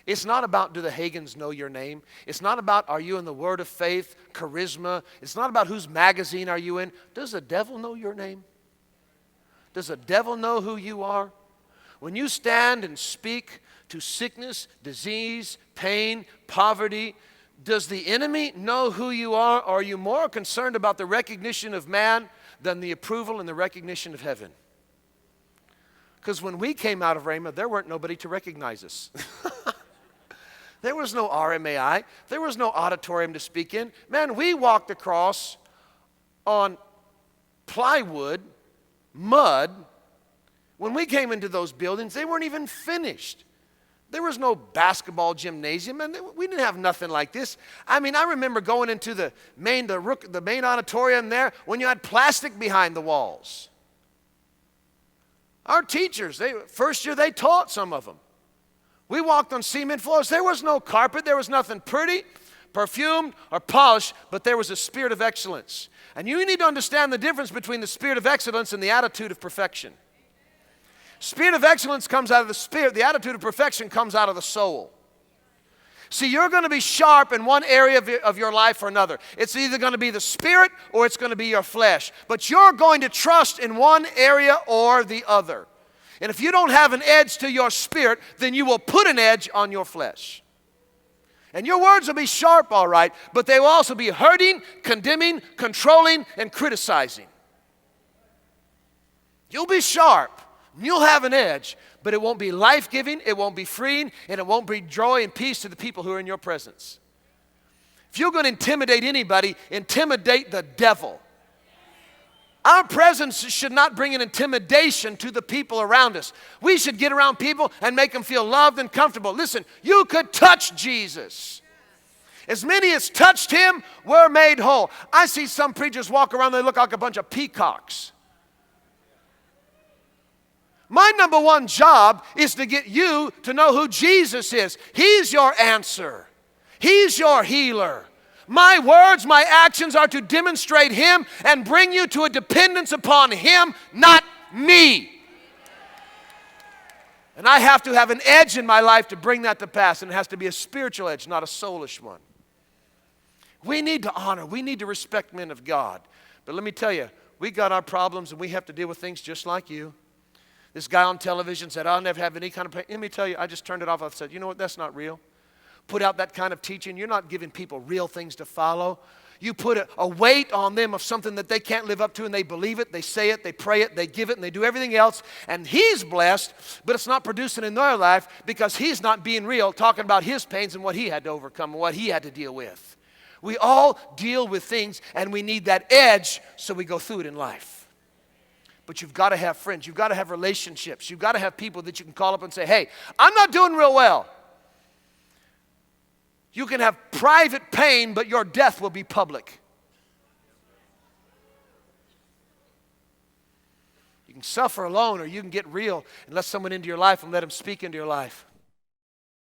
It's not about do the Hagins know your name. It's not about are you in the word of faith, charisma. It's not about whose magazine are you in. Does the devil know your name? Does the devil know who you are? When you stand and speak to sickness, disease, pain, poverty, does the enemy know who you are? Or are you more concerned about the recognition of man than the approval and the recognition of heaven? Because when we came out of Rhema, there weren't nobody to recognize us. There was no RMAI. There was no auditorium to speak in. Man, we walked across on plywood, mud. When we came into those buildings, they weren't even finished. There was no basketball gymnasium, and we didn't have nothing like this. I mean, I remember going into the main auditorium there when you had plastic behind the walls. Our teachers, first year they taught some of them. We walked on cement floors. There was no carpet. There was nothing pretty, perfumed, or polished, but there was a spirit of excellence. And you need to understand the difference between the spirit of excellence and the attitude of perfection. Spirit of excellence comes out of the spirit. The attitude of perfection comes out of the soul. See, you're going to be sharp in one area of your life or another. It's either going to be the spirit or it's going to be your flesh. But you're going to trust in one area or the other. And if you don't have an edge to your spirit, then you will put an edge on your flesh. And your words will be sharp, all right, but they will also be hurting, condemning, controlling, and criticizing. You'll be sharp. You'll have an edge, but it won't be life-giving, it won't be freeing, and it won't bring joy and peace to the people who are in your presence. If you're going to intimidate anybody, intimidate the devil. Our presence should not bring an intimidation to the people around us. We should get around people and make them feel loved and comfortable. Listen, you could touch Jesus. As many as touched him were made whole. I see some preachers walk around, they look like a bunch of peacocks. My number one job is to get you to know who Jesus is. He's your answer. He's your healer. My words, my actions are to demonstrate him and bring you to a dependence upon him, not me. And I have to have an edge in my life to bring that to pass. And it has to be a spiritual edge, not a soulish one. We need to honor, we need to respect men of God. But let me tell you, we got our problems and we have to deal with things just like you. This guy on television said, I'll never have any kind of pain. Let me tell you, I just turned it off. I said, you know what, that's not real. Put out that kind of teaching. You're not giving people real things to follow. You put a weight on them of something that they can't live up to, and they believe it, they say it, they pray it, they give it, and they do everything else. And he's blessed, but it's not producing in their life because he's not being real, talking about his pains and what he had to overcome and what he had to deal with. We all deal with things, and we need that edge so we go through it in life. But you've got to have friends. You've got to have relationships. You've got to have people that you can call up and say, hey, I'm not doing real well. You can have private pain, but your death will be public. You can suffer alone, or you can get real and let someone into your life and let them speak into your life.